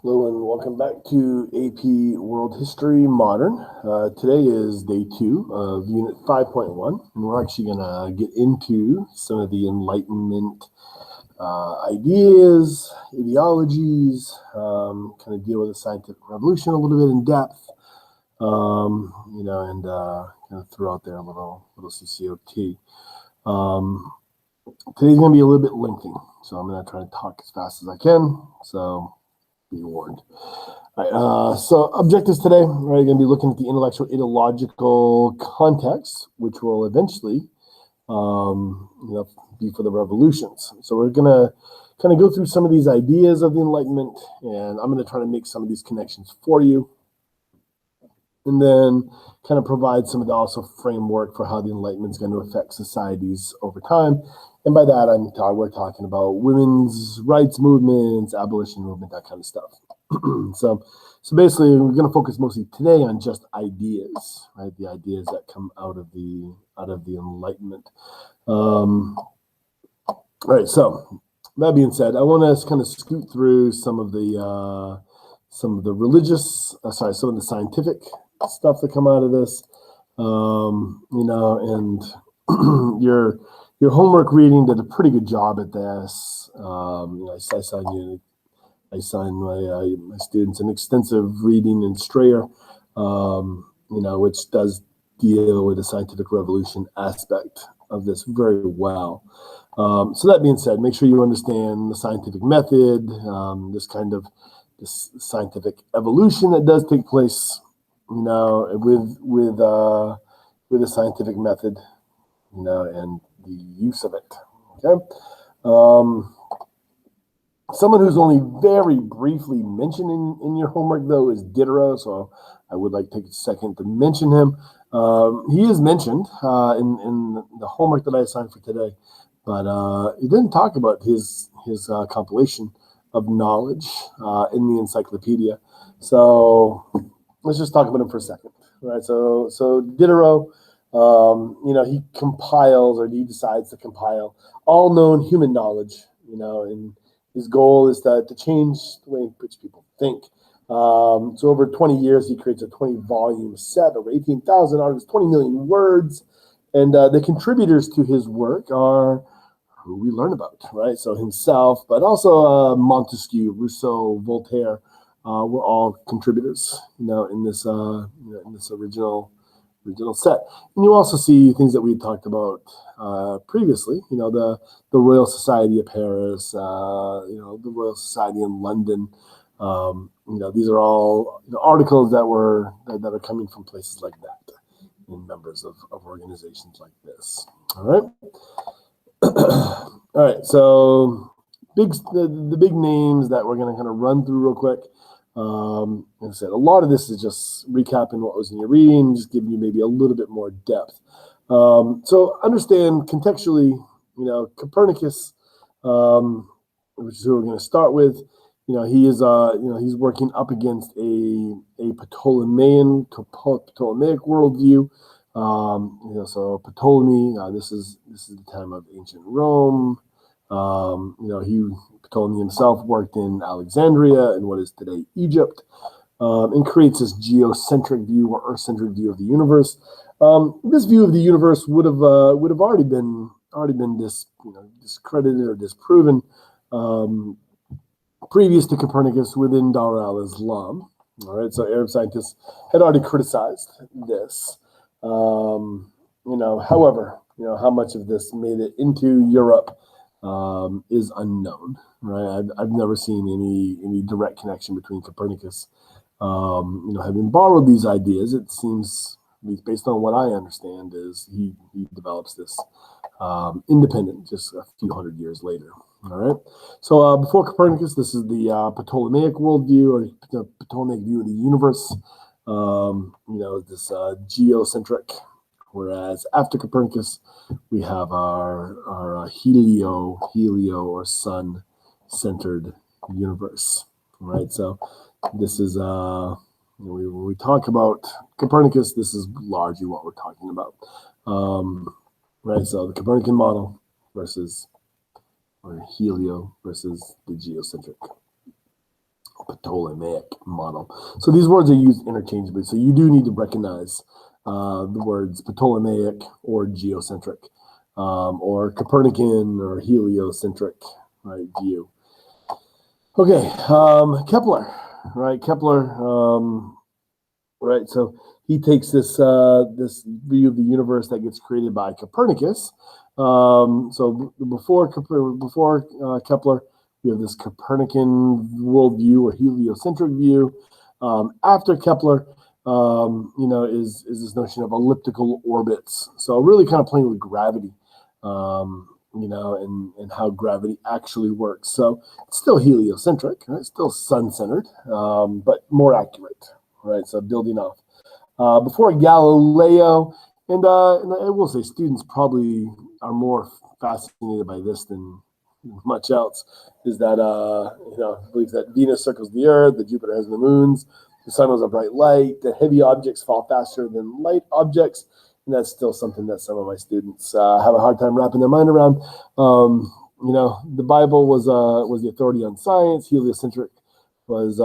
Hello and welcome back to AP World History Modern. Today is day 2 of Unit 5.1, and we're actually going to get into some of the Enlightenment ideas, ideologies, kind of deal with the scientific revolution a little bit in depth, and kind of throw out there a little CCOT. Today's going to be a little bit lengthy, so I'm going to try to talk as fast as I can, so be warned. All right, so objectives today, we're going to be looking at the intellectual ideological context, which will eventually be for the revolutions. So we're going to kind of go through some of these ideas of the Enlightenment, and I'm going to try to make some of these connections for you, and then kind of provide some of the also framework for how the Enlightenment is going to affect societies over time. And by that, we're talking about women's rights movements, abolition movement, that kind of stuff. So basically, we're going to focus mostly today on just ideas, right? The ideas that come out of the Enlightenment. All right. So that being said, I want to kind of scoot through some of the some of the scientific stuff that come out of this. And your homework reading did a pretty good job at this. I assign my students an extensive reading in Strayer, which does deal with the scientific revolution aspect of this very well. So that being said, make sure you understand the scientific method, this scientific evolution that does take place, with the scientific method, and the use of it. Okay. Someone who's only very briefly mentioned in your homework, though, is Diderot. So I would like to take a second to mention him. He is mentioned in the homework that I assigned for today, but he didn't talk about his compilation of knowledge in the encyclopedia. So let's just talk about him for a second. Right. So Diderot, he compiles, or he decides to compile all known human knowledge, and his goal is to change the way in which people think. So over 20 years, he creates a 20-volume set over 18,000 articles, 20 million words. And the contributors to his work are who we learn about, right? So himself, but also Montesquieu, Rousseau, Voltaire, were all contributors, in this original set. And you also see things that we talked about previously, the Royal Society of Paris, the Royal Society in London. These are all articles that are coming from places like that, and members of organizations like this. All right. All right. So the big names that we're going to kind of run through real quick. Like I said, a lot of this is just recapping what was in your reading, just giving you maybe a little bit more depth. So understand contextually, Copernicus, which is who we're going to start with. He is, he's working up against a Ptolemaic worldview. So Ptolemy, this is the time of ancient Rome. Ptolemy himself worked in Alexandria in what is today Egypt, and creates this geocentric view or Earth-centric view of the universe. This view of the universe would have already been discredited or disproven previous to Copernicus within Dar al-Islam. All right, so Arab scientists had already criticized this. However, how much of this made it into Europe is unknown, right? I've never seen any direct connection between Copernicus, having borrowed these ideas. It seems, based on what I understand, is he develops this independent just a few hundred years later. All right. So before Copernicus, this is the Ptolemaic worldview, or the Ptolemaic view of the universe. This geocentric. Whereas after Copernicus, we have our helio or sun-centered universe, right? So this is when we talk about Copernicus, this is largely what we're talking about, right? So the Copernican model versus helio versus the geocentric. Ptolemaic model. So these words are used interchangeably. So you do need to recognize the words Ptolemaic or geocentric, or Copernican or heliocentric, right, view. Okay, Kepler, right? Kepler, right? So he takes this this view of the universe that gets created by Copernicus. So before Kepler, we have this Copernican worldview or heliocentric view. After Kepler, is this notion of elliptical orbits. So really kind of playing with gravity, and how gravity actually works. So it's still heliocentric, right? It's still sun-centered, but more accurate, right? So building off. Before Galileo, and I will say students probably are more fascinated by this than much else, is that believes that Venus circles the Earth, that Jupiter has the moons, the sun was a bright light, that heavy objects fall faster than light objects, and that's still something that some of my students have a hard time wrapping their mind around. The Bible was the authority on science. Heliocentric was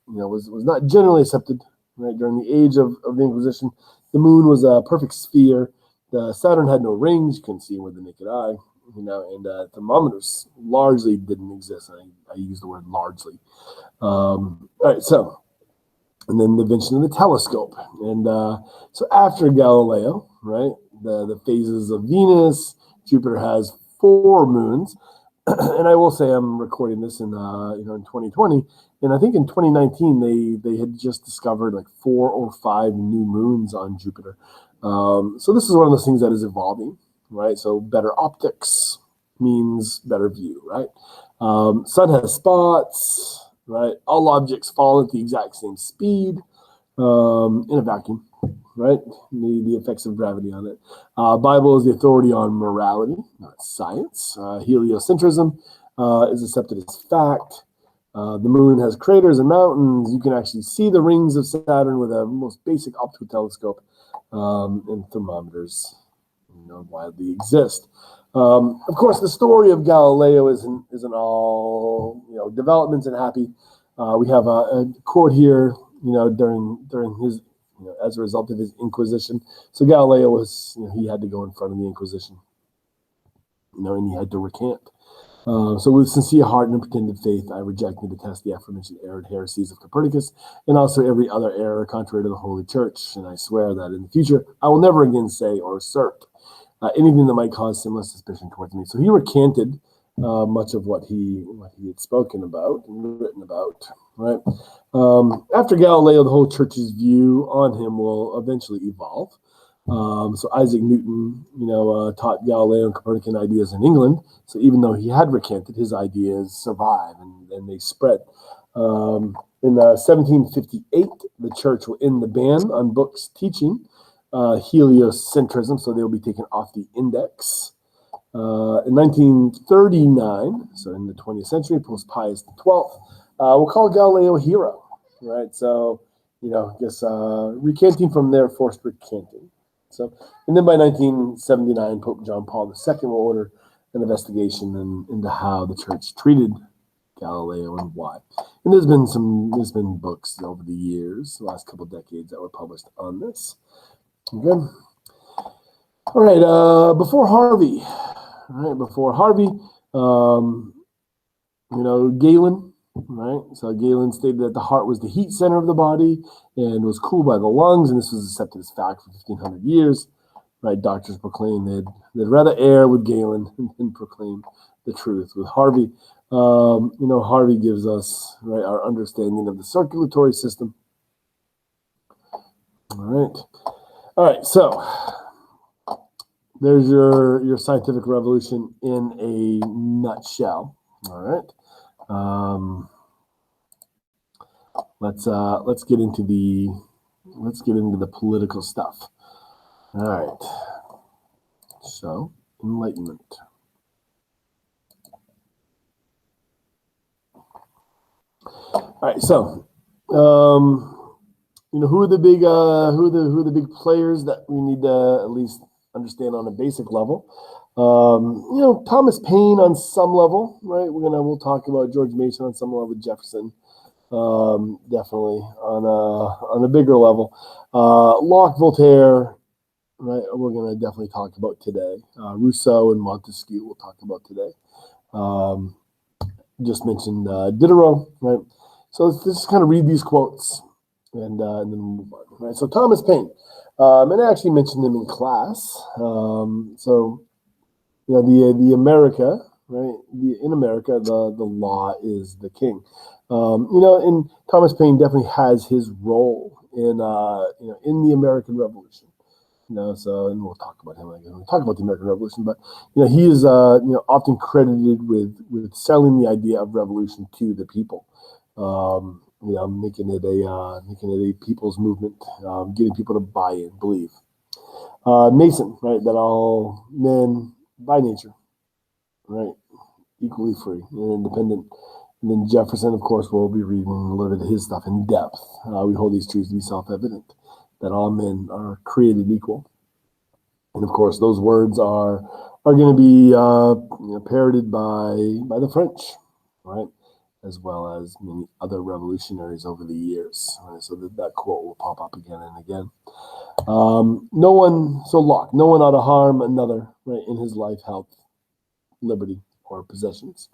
not generally accepted, right? During the age of the Inquisition. The moon was a perfect sphere. The Saturn had no rings; you couldn't see it with the naked eye. And thermometers largely didn't exist. I use the word largely. All right, so, and then the invention of the telescope. And so after Galileo, right, the phases of Venus, Jupiter has 4 moons. And I will say I'm recording this in 2020, and I think in 2019 they had just discovered like 4 or 5 new moons on Jupiter. So this is one of those things that is evolving, right? So better optics means better view, right? Sun has spots, right? All objects fall at the exact same speed in a vacuum, right? The effects of gravity on it. Bible is the authority on morality, not science. Heliocentrism is accepted as fact. The moon has craters and mountains. You can actually see the rings of Saturn with a most basic optical telescope, and thermometers widely exist. Of course, the story of Galileo isn't all developments and happy. We have a quote here, during his, as a result of his Inquisition. So Galileo was, he had to go in front of the Inquisition, and he had to recant. So with sincere heart and pretended faith, I reject and detest the aforementioned error heresies of Copernicus, and also every other error contrary to the Holy Church. And I swear that in the future, I will never again say or assert anything that might cause similar suspicion towards me. So he recanted much of what he had spoken about and written about, right? After Galileo, the whole church's view on him will eventually evolve. So Isaac Newton, taught Galileo and Copernican ideas in England. So even though he had recanted, his ideas survive and they spread. In 1758, the church will end the ban on books teaching heliocentrism, so they'll be taken off the index. In 1939, so in the 20th century, Pope Pius XII will call Galileo a hero, right? So, recanting from there, forced recanting. So, and then by 1979, Pope John Paul II will order an investigation into how the church treated Galileo and why. And there's been books over the years, the last couple of decades, that were published on this. Okay. All right. Before Harvey, Galen, right? So Galen stated that the heart was the heat center of the body and was cooled by the lungs, and this was accepted as fact for 1,500 years. Right? Doctors proclaimed they'd rather err with Galen than proclaim the truth with Harvey. Harvey gives us, right, our understanding of the circulatory system. All right. So there's your scientific revolution in a nutshell. All right. Let's get into the political stuff. All right. So, Enlightenment. All right. So, who are the big players that we need to at least understand on a basic level? Thomas Paine on some level, right? We'll talk about George Mason on some level, Jefferson. definitely on a bigger level. Locke, Voltaire, right? We're going to definitely talk about today. Rousseau and Montesquieu we'll talk about today. Just mentioned Diderot, right? So let's just kind of read these quotes and then we'll move on. Right? So Thomas Paine, and I actually mentioned him in class. So you know the America, right? In America, the law is the king. You know, and Thomas Paine definitely has his role in you know, in the American Revolution. You know, so, and we'll talk about him again. We'll talk about the American Revolution, but you know, he is you know, often credited with selling the idea of revolution to the people. You know, making it a people's movement, getting people to buy in, believe. Mason, right? That all men by nature, right, equally free and independent. And then Jefferson, of course, we'll be reading a little bit of his stuff in depth. We hold these truths to be self-evident, that all men are created equal. And of course, those words are going to be you know, parroted by the French, right, as well as many other revolutionaries over the years. Right? So that quote will pop up again and again. Locke, no one ought to harm another, right, in his life, health, liberty, or possessions.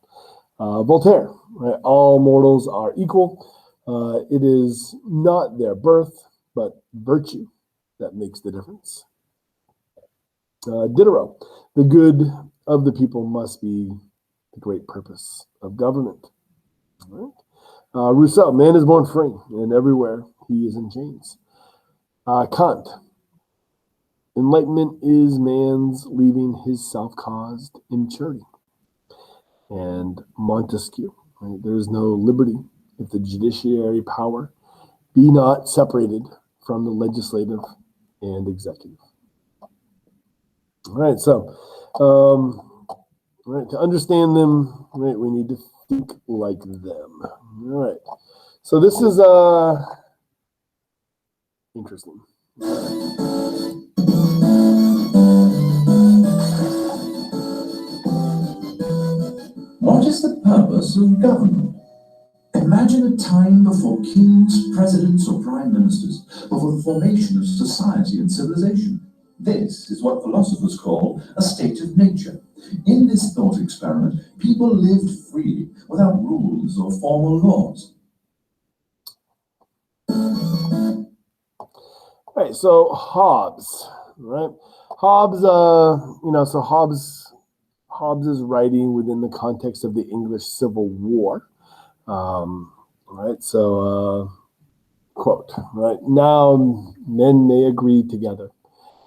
Voltaire, right, all mortals are equal. It is not their birth, but virtue that makes the difference. Diderot, the good of the people must be the great purpose of government. Right? Rousseau, man is born free, and everywhere he is in chains. Kant, enlightenment is man's leaving his self-caused immaturity. And Montesquieu, right, there is no liberty if the judiciary power be not separated from the legislative and executive. All right, so right, to understand them, right, we need to think like them. All right, so this is interesting. What is the purpose of government? Imagine a time before kings, presidents, or prime ministers, before the formation of society and civilization. This is what philosophers call a state of nature. In this thought experiment, people lived freely, without rules or formal laws. Right, so Hobbes, right? Hobbes, you know, so Hobbes is writing within the context of the English Civil War. Right, so quote, right, now men may agree together,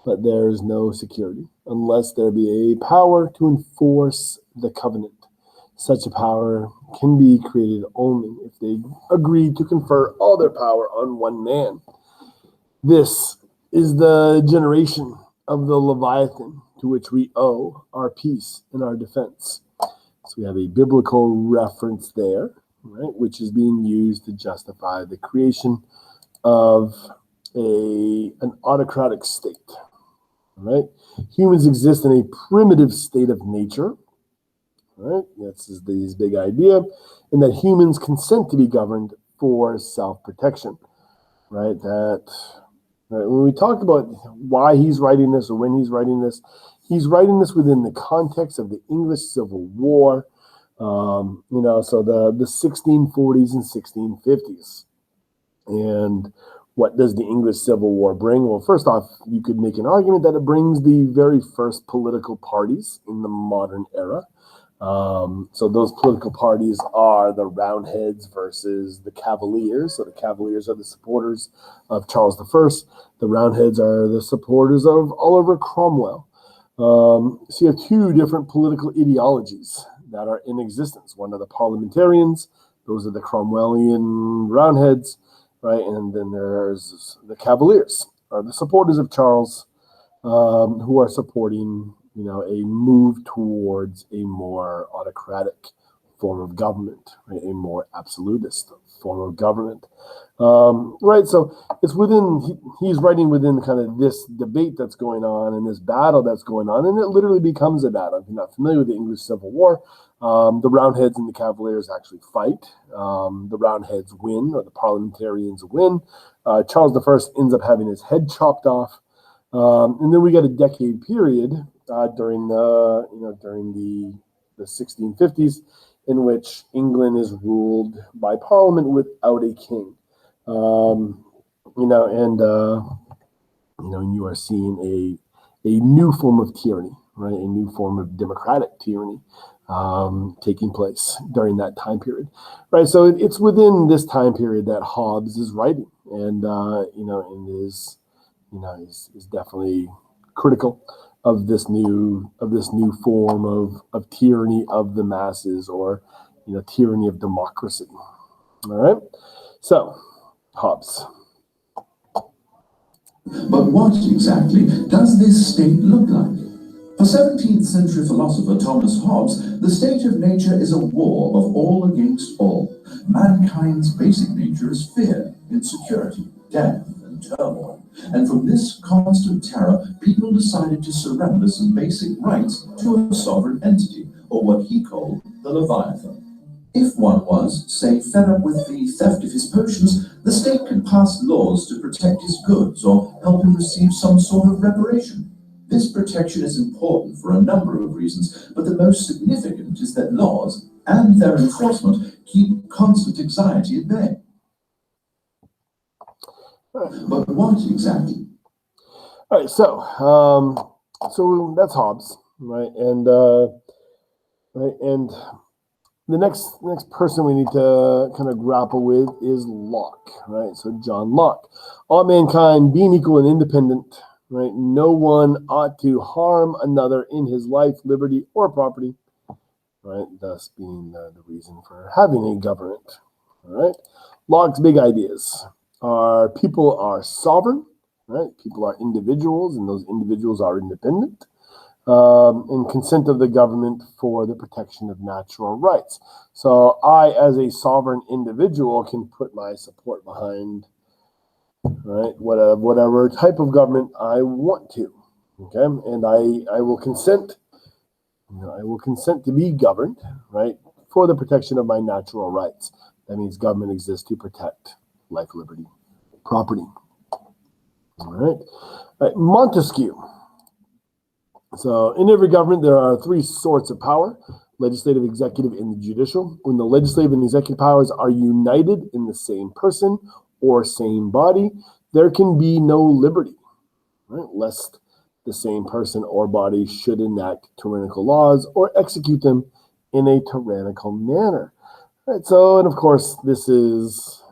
but there is no security unless there be a power to enforce the covenant. Such a power can be created only if they agree to confer all their power on one man. This is the generation of the Leviathan to which we owe our peace and our defense. So we have a biblical reference there, right, which is being used to justify the creation of an autocratic state. Right? Humans exist in a primitive state of nature. Right? This is this big idea, and that humans consent to be governed for self-protection. Right? That when we talk about why he's writing this or when he's writing this within the context of the English Civil War. You know, so the 1640s and 1650s. And what does the English Civil War bring? Well, first off, you could make an argument that it brings the very first political parties in the modern era. So those political parties are the Roundheads versus the Cavaliers. So the Cavaliers are the supporters of Charles I. The Roundheads are the supporters of Oliver Cromwell. So you have two different political ideologies that are in existence. One are the parliamentarians, those are the Cromwellian Roundheads, right? And then there's the Cavaliers, are the supporters of Charles, who are supporting, you know, a move towards a more autocratic form of government, right? A more absolutist form of government. Right, so it's he's writing within kind of this debate that's going on and this battle that's going on, and it literally becomes a battle. If you're not familiar with the English Civil War, the Roundheads and the Cavaliers actually fight. The Roundheads win, or the Parliamentarians win. Charles I ends up having his head chopped off, and then we get a decade period during the 1650s in which England is ruled by Parliament without a king. And you are seeing a new form of tyranny, right? A new form of democratic tyranny taking place during that time period, right? So it's within this time period that Hobbes is writing, and is definitely critical of this new form of tyranny of the masses, or tyranny of democracy. All right, so Hobbes. But what exactly does this state look like? For 17th century philosopher Thomas Hobbes, the state of nature is a war of all against all. Mankind's basic nature is fear, insecurity, death, and turmoil. And from this constant terror, people decided to surrender some basic rights to a sovereign entity, or what he called the Leviathan. If one was, say, fed up with the theft of his potions, the state could pass laws to protect his goods or help him receive some sort of reparation. This protection is important for a number of reasons, but the most significant is that laws and their enforcement keep constant anxiety at bay. But what exactly? All right, so that's Hobbes, right? And the next person we need to kind of grapple with is Locke, right? So John Locke. All mankind being equal and independent, right? No one ought to harm another in his life, liberty, or property, right? Thus being the reason for having a government, all right? Locke's big ideas are people are sovereign, right? People are individuals, and those individuals are independent. And consent of the government for the protection of natural rights. So I, as a sovereign individual, can put my support behind, right, whatever type of government I want to. Okay, and I will consent. I will consent to be governed, right, for the protection of my natural rights. That means government exists to protect life, liberty, property. All right, Montesquieu. So in every government, there are three sorts of power: legislative, executive, and the judicial. When the legislative and executive powers are united in the same person or same body, there can be no liberty, right? Lest the same person or body should enact tyrannical laws or execute them in a tyrannical manner. Right? So, and of course, this is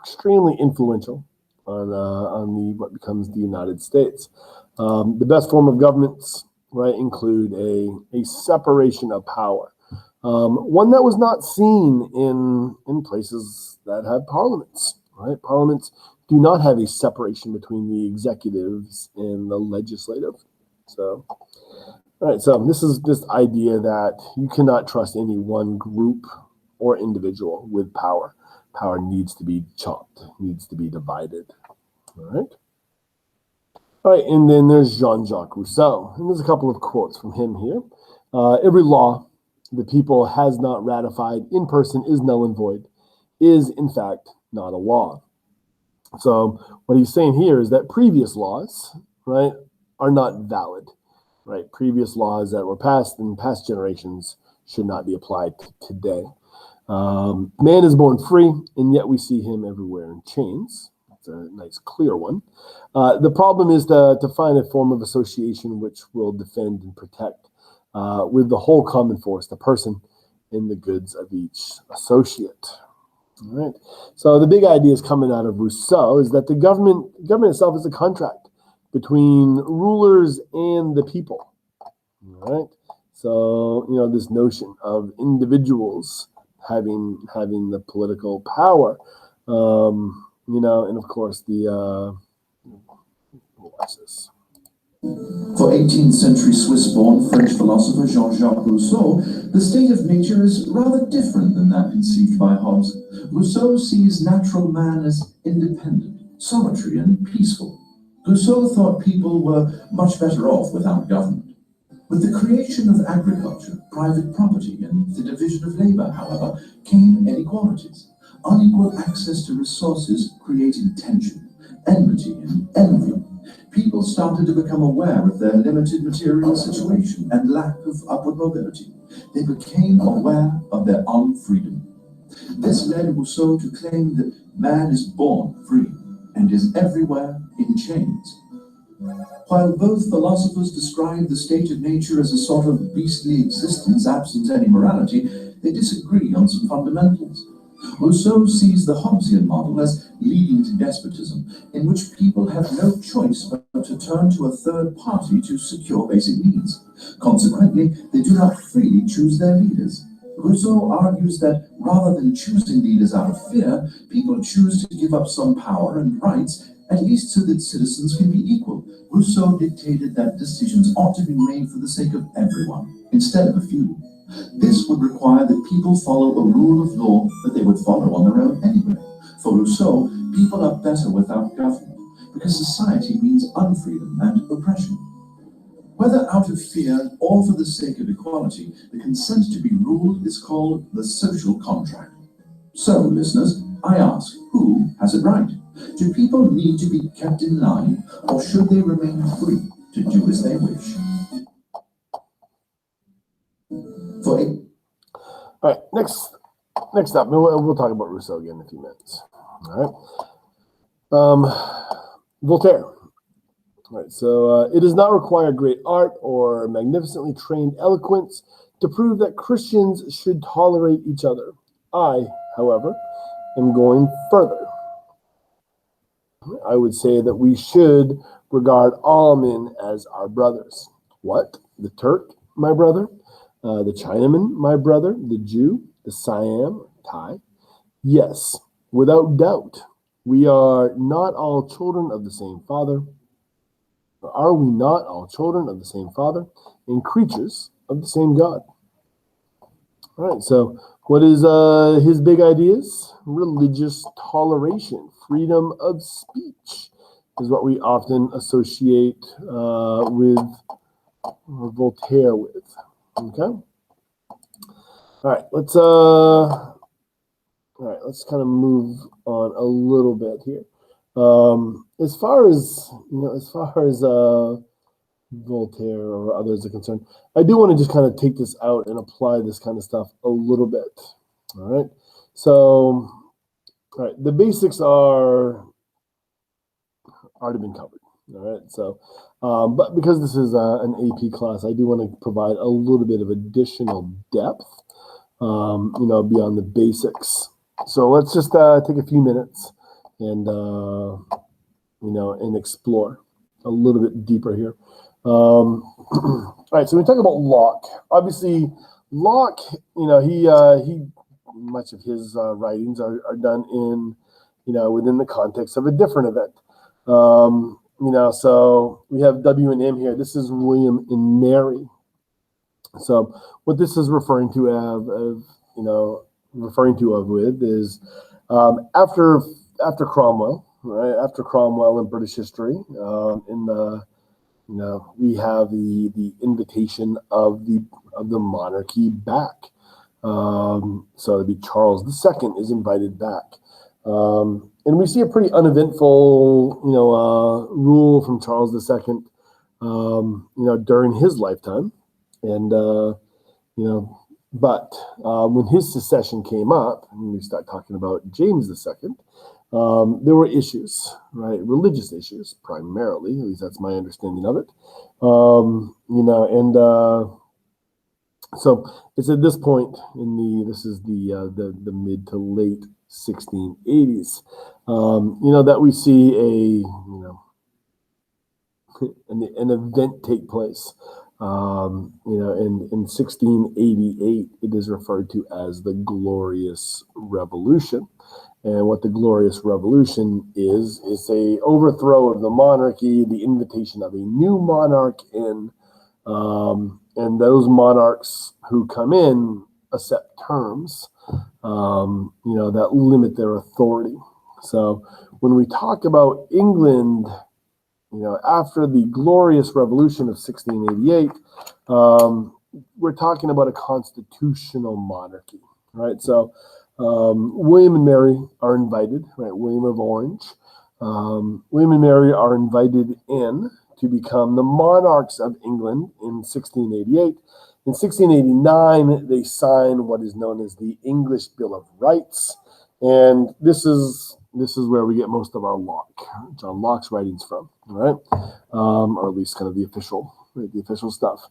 extremely influential on what becomes the United States. The best form of governments, right, include a separation of power, one that was not seen in places that have parliaments. Right, parliaments do not have a separation between the executives and the legislative. So, all right, so this is this idea that you cannot trust any one group or individual with power. Power needs to be chopped, needs to be divided. All right. All right, and then there's Jean-Jacques Rousseau. And there's a couple of quotes from him here. Every law the people has not ratified in person is null and void, is in fact not a law. So what he's saying here is that previous laws, right, are not valid. Right, previous laws that were passed in past generations should not be applied today. Man is born free, and yet we see him everywhere in chains. It's a nice, clear one. The problem is to find a form of association which will defend and protect with the whole common force, the person and the goods of each associate. All right. So the big ideas coming out of Rousseau is that the government itself is a contract between rulers and the people. All right. So this notion of individuals having the political power, and of course watch this. For 18th century Swiss-born French philosopher Jean-Jacques Rousseau, the state of nature is rather different than that conceived by Hobbes. Rousseau sees natural man as independent, solitary, and peaceful. Rousseau thought people were much better off without government. With the creation of agriculture, private property, and the division of labor, however, came inequalities. Unequal access to resources created tension, enmity, and envy. People started to become aware of their limited material situation and lack of upward mobility. They became aware of their own freedom. This led Rousseau to claim that man is born free and is everywhere in chains. While both philosophers describe the state of nature as a sort of beastly existence absent any morality, they disagree on some fundamentals. Rousseau sees the Hobbesian model as leading to despotism, in which people have no choice but to turn to a third party to secure basic needs. Consequently, they do not freely choose their leaders. Rousseau argues that rather than choosing leaders out of fear, people choose to give up some power and rights, at least so that citizens can be equal. Rousseau dictated that decisions ought to be made for the sake of everyone, instead of a few. This would require that people follow a rule of law that they would follow on their own anyway. For Rousseau, people are better without government, because society means unfreedom and oppression. Whether out of fear or for the sake of equality, the consent to be ruled is called the social contract. So, listeners, I ask, who has it right? Do people need to be kept in line, or should they remain free to do as they wish? All right, next up, we'll talk about Rousseau again in a few minutes. All right. Voltaire. All right, so it does not require great art or magnificently trained eloquence to prove that Christians should tolerate each other. I, however, am going further. I would say that we should regard all men as our brothers. What? The Turk, my brother? The Chinaman, my brother? The Jew? The Siam, Thai? Yes, without doubt. We are not all children of the same Father. Are we not all children of the same Father and creatures of the same God? All right, so what is his big ideas? Religious toleration, freedom of speech is what we often associate with Voltaire with. Okay. All right, let's kind of move on a little bit here. As far as Voltaire or others are concerned, I do want to just kind of take this out and apply this kind of stuff a little bit. All right. So, all right, the basics are already been covered. All right. So, but because this is an AP class, I do want to provide a little bit of additional depth, beyond the basics. So let's just take a few minutes and and explore a little bit deeper here. All right, so we talk about Locke. Obviously, Locke, he much of his writings are done in, within the context of a different event. So we have W and M here. This is William and Mary. So what this is referring to is after Cromwell, right? After Cromwell in British history, we have the invitation of the monarchy back. So it'd be Charles II is invited back. And we see a pretty uneventful, rule from Charles II, during his lifetime. And, but when his secession came up, and we start talking about James II, there were issues, right? Religious issues, primarily. At least that's my understanding of it. So it's at this point this is the mid to late 1680s, that we see an event take place. In 1688, it is referred to as the Glorious Revolution. And what the Glorious Revolution is a overthrow of the monarchy, the invitation of a new monarch in, and those monarchs who come in accept terms, that limit their authority. So when we talk about England, after the Glorious Revolution of 1688, we're talking about a constitutional monarchy, right? So William and Mary are invited, right? William of Orange. William and Mary are invited in to become the monarchs of England in 1688. In 1689, they sign what is known as the English Bill of Rights, and this is where we get most of our Locke, John Locke's writings from, right? Or at least kind of the official stuff.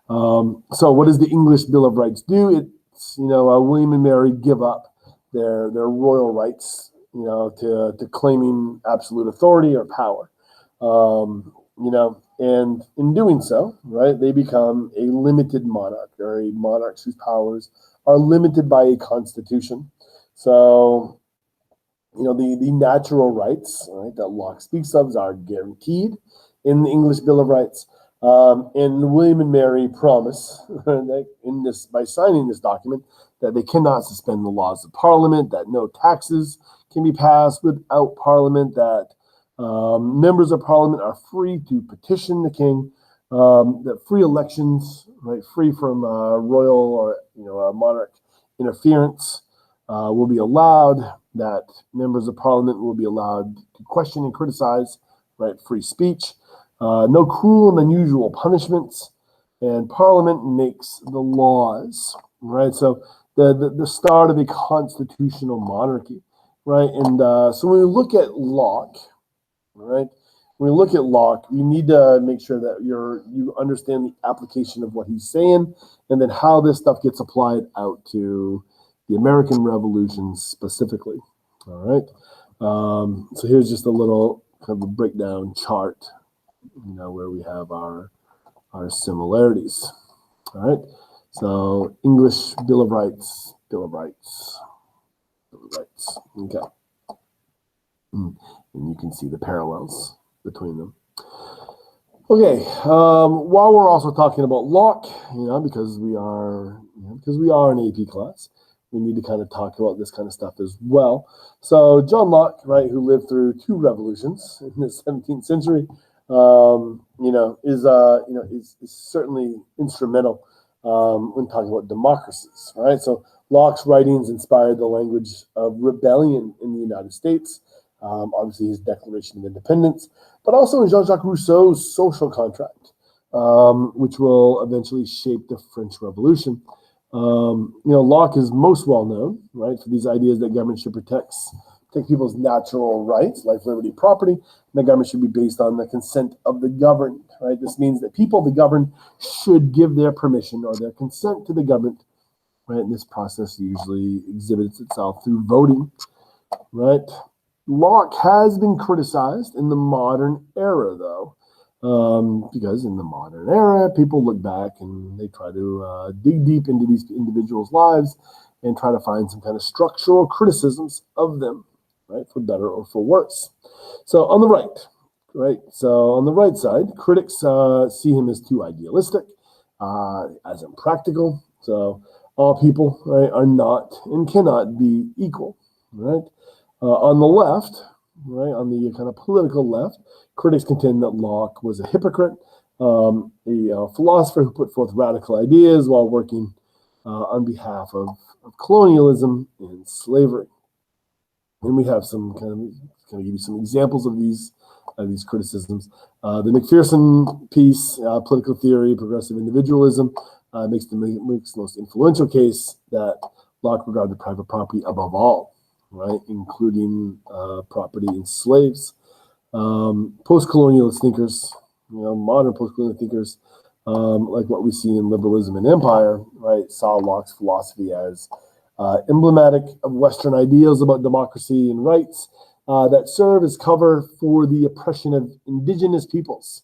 So what does the English Bill of Rights do? It's, William and Mary give up their royal rights, to claiming absolute authority or power. And in doing so, right, they become a limited monarch, or a monarch whose powers are limited by a constitution. So, the natural rights, right, that Locke speaks of are guaranteed in the English Bill of Rights. And William and Mary promise that by signing this document that they cannot suspend the laws of Parliament, that no taxes can be passed without Parliament, that members of Parliament are free to petition the king, that free elections, right, free from royal or monarch interference, will be allowed, that members of Parliament will be allowed to question and criticize, right, free speech, no cruel and unusual punishments, and Parliament makes the laws, right? So the start of a constitutional monarchy, right? And so when we look at Locke, right, when we look at Locke, we need to make sure that you understand the application of what he's saying, and then how this stuff gets applied out to the American Revolution specifically. All right. So here's just a little kind of a breakdown chart, where we have our similarities. All right. So English Bill of Rights. Okay. And you can see the parallels between them. Okay. While we're also talking about Locke, because we are an AP class, we need to kind of talk about this kind of stuff as well. So John Locke, right, who lived through two revolutions in the 17th century, is certainly instrumental when talking about democracies, right? So Locke's writings inspired the language of rebellion in the United States, obviously his Declaration of Independence, but also in Jean-Jacques Rousseau's Social Contract, which will eventually shape the French Revolution. Locke is most well known, right, for these ideas that government should protect people's natural rights, life, liberty, property, and the government should be based on the consent of the governed, right? This means that people, the governed, should give their permission or their consent to the government, right? And this process usually exhibits itself through voting, right? Locke has been criticized in the modern era, though, because in the modern era, people look back and they try to dig deep into these individuals' lives and try to find some kind of structural criticisms of them, right, for better or for worse. So on the right side, critics see him as too idealistic, as impractical. So all people, right, are not and cannot be equal, right? On the left, right, on the kind of political left, critics contend that Locke was a hypocrite, a philosopher who put forth radical ideas while working on behalf of colonialism and slavery. And we have some kind of give you some examples of these criticisms. The McPherson piece, Political Theory, Progressive Individualism, makes the most influential case that Locke regarded private property above all, right, including property in slaves. Post-colonialist thinkers, modern post-colonial thinkers, like what we see in liberalism and empire, right, saw Locke's philosophy as emblematic of Western ideals about democracy and rights that serve as cover for the oppression of indigenous peoples.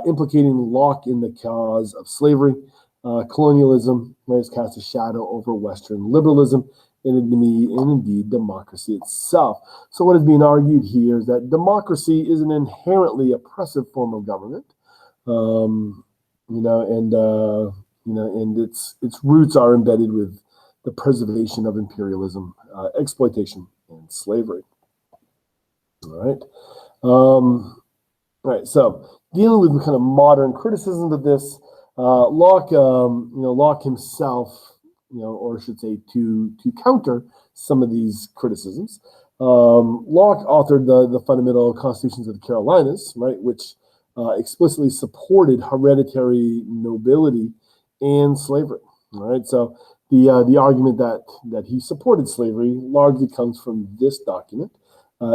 implicating Locke in the cause of slavery. Colonialism has cast a shadow over Western liberalism and indeed democracy itself. So what is being argued here is that democracy is an inherently oppressive form of government, and its roots are embedded with the preservation of imperialism, exploitation, and slavery. All right. So dealing with kind of modern criticisms of this, Locke himself, or I should say, to counter some of these criticisms, Locke authored the fundamental constitutions of the Carolinas, right, which explicitly supported hereditary nobility and slavery. All right. So the argument that he supported slavery largely comes from this document.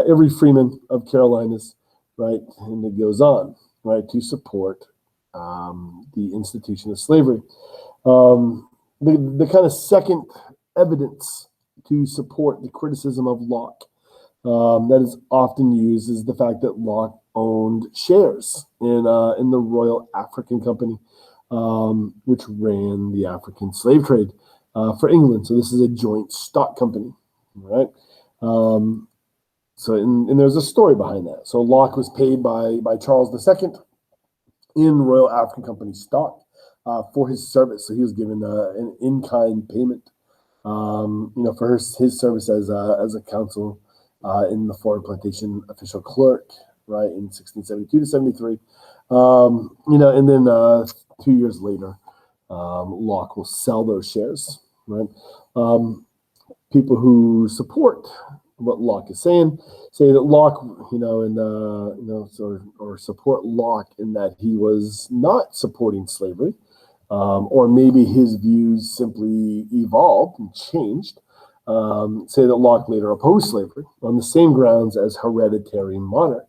Every freeman of Carolinas, right, and it goes on, right, to support the institution of slavery. The kind of second evidence to support the criticism of Locke that is often used is the fact that Locke owned shares in the Royal African Company, which ran the African slave trade for England. So this is a joint stock company, right? And there's a story behind that. So Locke was paid by Charles II in Royal African Company stock for his service. So he was given an in-kind payment, for his service as a counsel in the foreign plantation official clerk, right, in 1672 to 73. And then 2 years later, Locke will sell those shares, right? People who support what Locke is saying say that Locke, or support Locke in that he was not supporting slavery, or maybe his views simply evolved and changed. Say that Locke later opposed slavery on the same grounds as hereditary monarchy,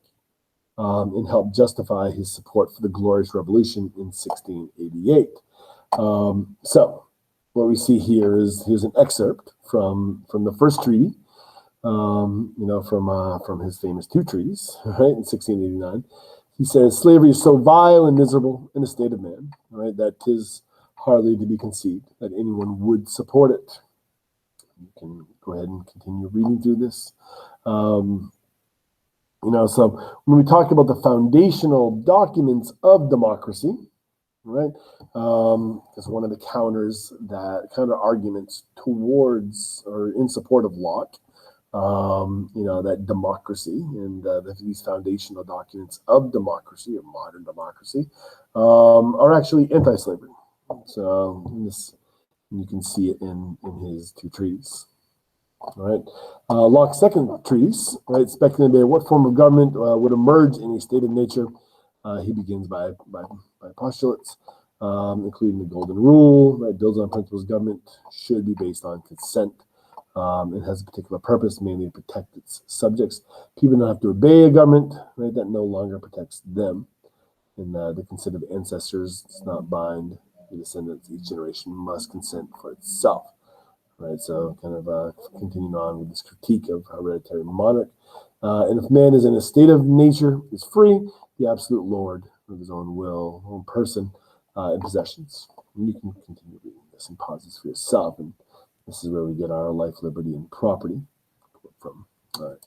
and helped justify his support for the Glorious Revolution in 1688. So what we see here is here's an excerpt from the first treaty, from his famous two treaties, right, in 1689. He says, slavery is so vile and miserable in the state of man, right, that 'tis hardly to be conceived that anyone would support it. You can go ahead and continue reading through this. So when we talk about the foundational documents of democracy, right, is one of the counter arguments towards or in support of Locke, that democracy and these foundational documents of democracy or modern democracy are actually anti-slavery. So you can see it in his two treatises. All right. Locke's second treatise, right, speculating what form of government would emerge in a state of nature. He begins by postulates, including the Golden Rule, right, builds on principles government should be based on consent. It has a particular purpose, mainly to protect its subjects. People don't have to obey a government, right, that no longer protects them. And the consent of ancestors does not bind the descendants. Each generation must consent for itself. Right, so kind of continuing on with this critique of hereditary monarch. And if man is in a state of nature, is free, the absolute lord of his own will, own person, and possessions. And you can continue reading this and pause this for yourself. And this is where we get our life, liberty, and property from. All right.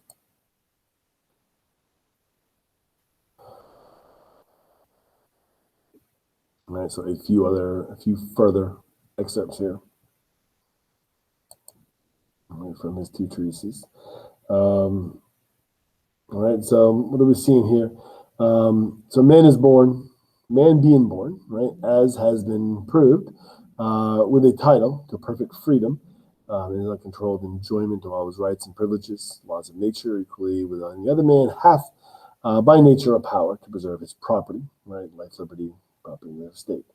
All right, so a few further excerpts here. From his two treatises. All right, so what are we seeing here? So man being born, right, as has been proved, with a title to perfect freedom, and is uncontrolled enjoyment of all his rights and privileges, laws of nature, equally with any other man, hath by nature a power to preserve his property, right, life, liberty, property, and estate.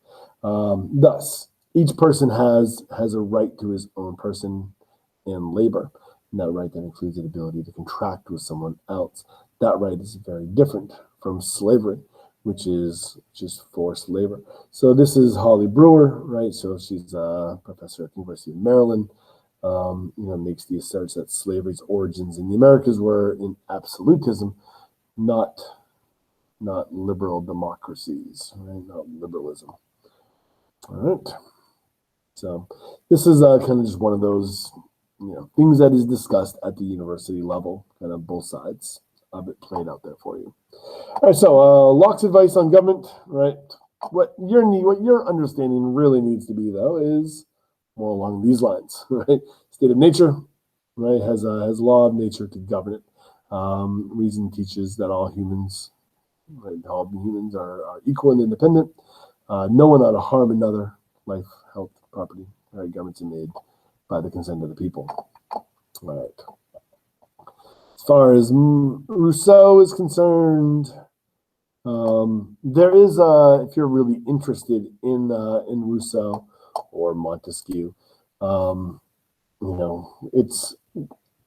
Thus, each person has a right to his own person and labor. And that right then includes the ability to contract with someone else. That right is very different from slavery, which is just forced labor. So this is Holly Brewer, right? So she's a professor at the University of Maryland. Makes the asserts that slavery's origins in the Americas were in absolutism, not not liberal democracies, right? Not liberalism. All right. So this is kind of just one of those, things that is discussed at the university level, kind of both sides of it played out there for you. All right. So Locke's advice on government, right? What your understanding really needs to be, though, is more along these lines, right? State of nature, right, has law of nature to govern it. Reason teaches that all humans, right, all humans are equal and independent. No one ought to harm another. Life, health, property, right? Governments are made by the consent of the people. All right. As far as Rousseau is concerned, there is, if you're really interested in Rousseau or Montesquieu,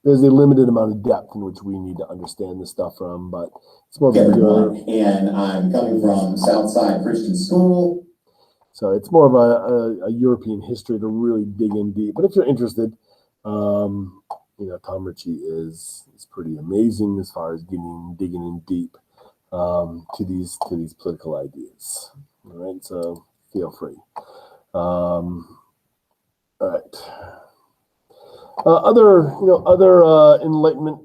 there's a limited amount of depth in which we need to understand this stuff from, but it's more of everyone, and I'm coming from Southside Christian School. So it's more of a European history to really dig in deep. But if you're interested, Tom Ritchie is pretty amazing as far as digging in deep to these political ideas. All right, so feel free. All right. Other Enlightenment,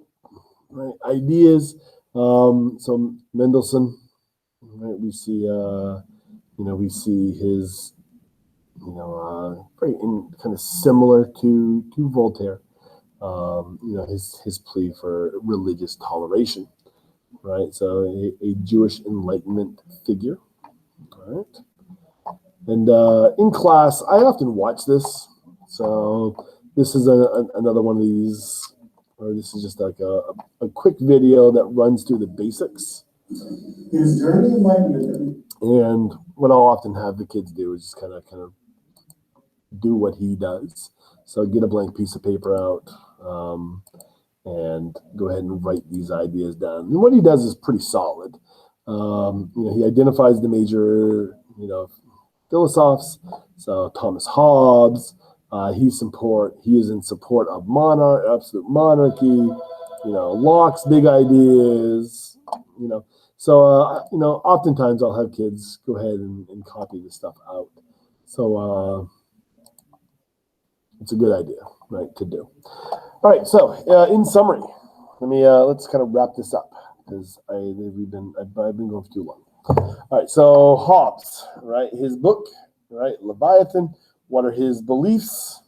right, ideas. So Mendelssohn, right? We see his, very kind of similar to Voltaire. His plea for religious toleration, right? So a Jewish Enlightenment figure, all right? And in class, I often watch this. So this is another one of these, or this is just like a quick video that runs through the basics. His journey enlightenment. And what I'll often have the kids do is just kind of do what he does. So get a blank piece of paper out and go ahead and write these ideas down. And what he does is pretty solid. He identifies the major, philosophes. So Thomas Hobbes, he is in support of absolute monarchy. Locke's big ideas. So oftentimes I'll have kids go ahead and copy this stuff out. So it's a good idea, right, to do. All right. So in summary, let's kind of wrap this up because I've been going for too long. All right. So Hobbes, right, his book, right, Leviathan. What are his beliefs?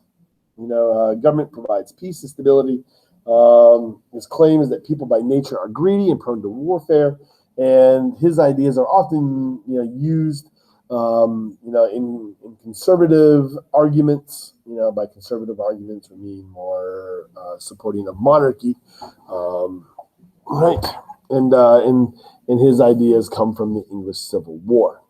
Government provides peace and stability. His claim is that people by nature are greedy and prone to warfare, and his ideas are often, used, in conservative arguments. By conservative arguments, we mean more supporting of monarchy, right? And his ideas come from the English Civil War,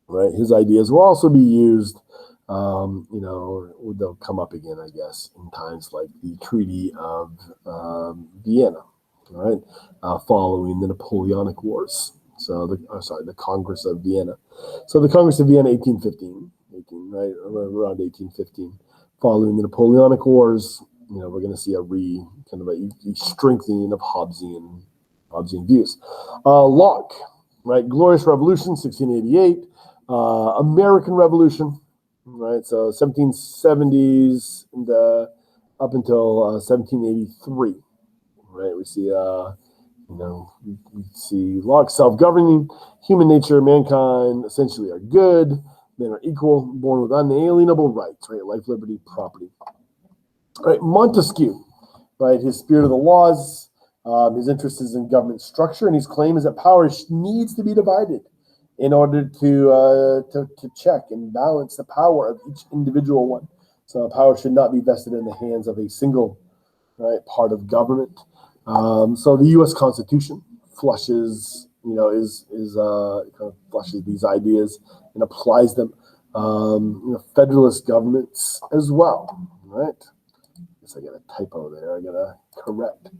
right? His ideas will also be used. They'll come up again, I guess, in times like the Treaty of Vienna, right, following the Napoleonic Wars. So the Congress of Vienna. So the Congress of Vienna, 1815, right, around 1815, following the Napoleonic Wars. We're going to see a strengthening of Hobbesian views. Locke, right, Glorious Revolution, 1688, American Revolution. Right, so 1770s and up until 1783, right? We see, we see Locke self-governing, human nature, mankind essentially are good, men are equal, born with unalienable rights, right? Life, liberty, property. All right, Montesquieu, right? His spirit of the laws, his interest is in government structure, and his claim is that power needs to be divided in order to check and balance the power of each individual one. So power should not be vested in the hands of a single, right, part of government. So the U.S. Constitution flushes, flushes these ideas and applies them. Federalist governments as well, right? I guess I got a typo there. I got to correct.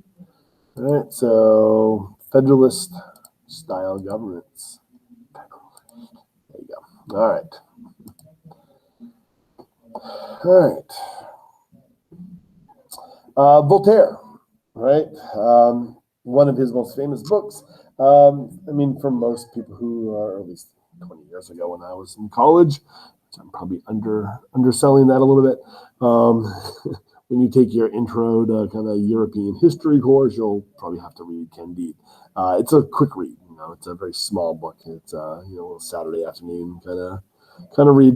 All right, so Federalist style governments. There you go. All right. Voltaire, right? One of his most famous books, I mean, for most people who are, at least 20 years ago when I was in college, which I'm probably underselling that a little bit. When you take your intro to kind of European history course, you'll probably have to read Candide. It's a quick read, it's a very small book. It's a little Saturday afternoon kind of read.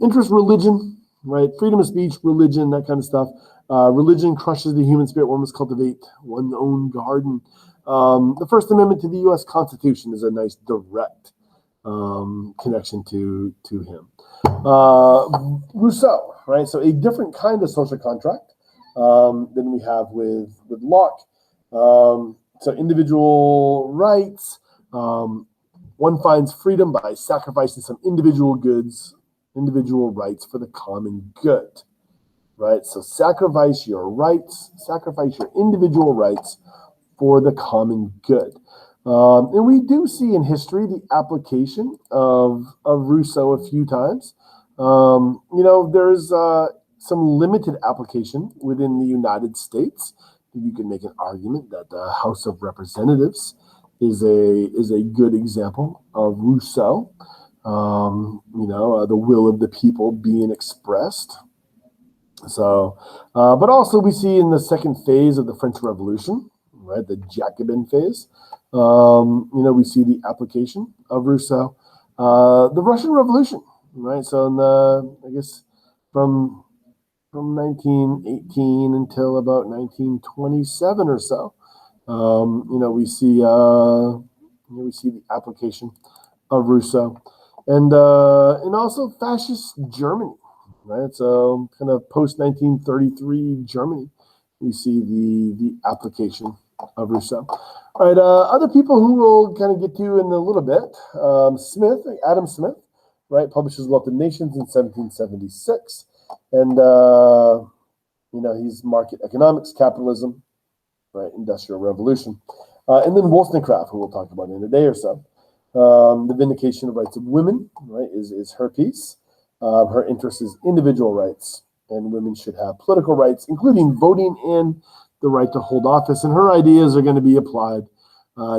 Interest, religion, right? Freedom of speech, religion, that kind of stuff. Religion crushes the human spirit. One must cultivate one's own garden. The First Amendment to the U.S. Constitution is a nice direct connection to him. Rousseau, right? So a different kind of social contract than we have with Locke. So individual rights. One finds freedom by sacrificing some individual goods, individual rights for the common good, right? So sacrifice your rights, sacrifice your individual rights for the common good. And we do see in history the application of Rousseau a few times. There's some limited application within the United States. You can make an argument that the House of Representatives is a good example of Rousseau. The will of the people being expressed. So, but also we see in the second phase of the French Revolution, right, the Jacobin phase, we see the application of Rousseau. The Russian Revolution, right? So I guess from 1918 until about 1927 or so, we see the application of Rousseau, and also fascist Germany, right? So kind of post 1933 Germany, we see the application of Rousseau. All right, other people who we'll kind of get to in a little bit. Adam Smith, right, publishes Wealth of Nations in 1776, and he's market economics, capitalism, right, industrial revolution, and then Wollstonecraft, who we'll talk about in a day or so. The Vindication of Rights of Women, right, is her piece. Her interest is individual rights, and women should have political rights, including voting and the right to hold office. And her ideas are going to be applied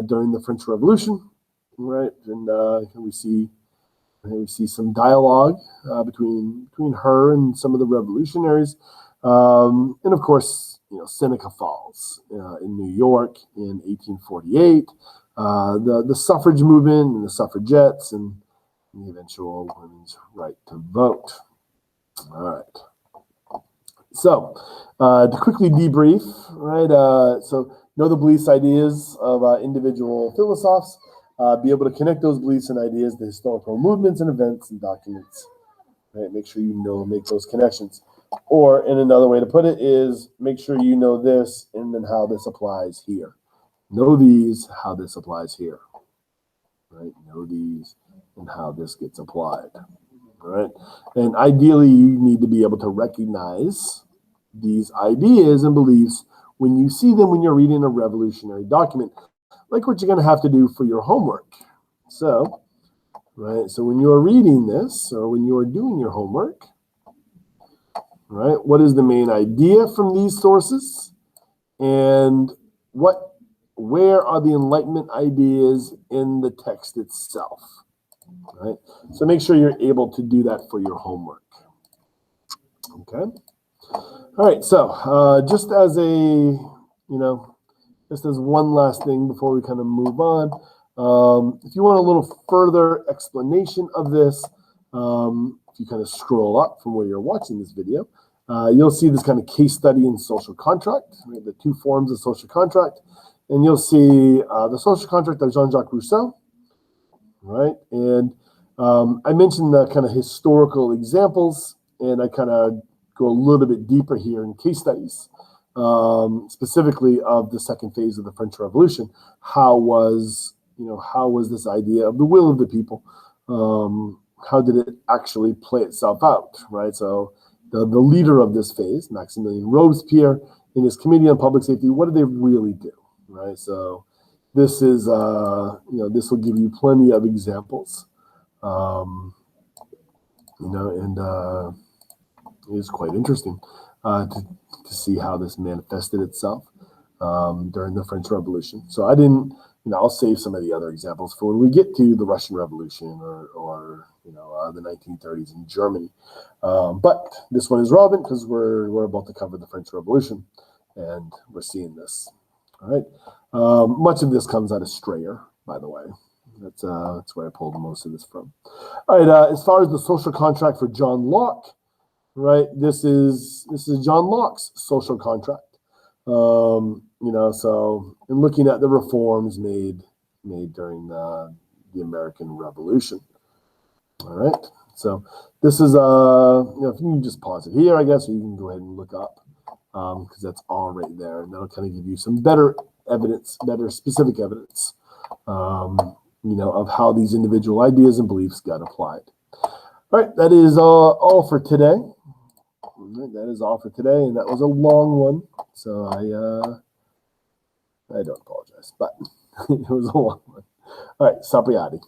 during the French Revolution, right? And we see some dialogue between her and some of the revolutionaries, and of course, Seneca Falls in New York in 1848. The suffrage movement and the suffragettes and the eventual women's right to vote. All right. So to quickly debrief, right? So know the beliefs, ideas of individual philosophes. Be able to connect those beliefs and ideas to historical movements and events and documents. Right? Make sure make those connections. Or in another way to put it is make sure you know this and then how this applies here. Know these, how this applies here. Right? Know these and how this gets applied. All right? And ideally, you need to be able to recognize these ideas and beliefs when you see them when you're reading a revolutionary document, like what you're going to have to do for your homework. So, right? So when you're reading this or when you're doing your homework, right? What is the main idea from these sources? And where are the Enlightenment ideas in the text itself? Right? So make sure you're able to do that for your homework. Okay. All right. So just as one last thing before we kind of move on, if you want a little further explanation of this, if you kind of scroll up from where you're watching this video, you'll see this kind of case study in social contract, right? The two forms of social contract. And you'll see the social contract of Jean-Jacques Rousseau, right? And I mentioned the kind of historical examples, and I kind of go a little bit deeper here in case studies, specifically of the second phase of the French Revolution. How was this idea of the will of the people? How did it actually play itself out, right? So the leader of this phase, Maximilien Robespierre, in his Committee on Public Safety, what did they really do? Right, so this is this will give you plenty of examples, and it is quite interesting to see how this manifested itself during the French Revolution. So I didn't I'll save some of the other examples for when we get to the Russian Revolution or the 1930s in Germany. But this one is relevant because we're about to cover the French Revolution, and we're seeing this. All right. Much of this comes out of Strayer, by the way. That's where I pulled most of this from. All right. As far as the social contract for John Locke, right? This is John Locke's social contract. So in looking at the reforms made during the American Revolution. All right. So this is if you can just pause it here, I guess, or you can go ahead and look up because that's all right there, and that'll kind of give you some better evidence, better specific evidence, of how these individual ideas and beliefs got applied. All right, that is all for today. That is all for today, and that was a long one, so I don't apologize, but it was a long one. All right, sapriati.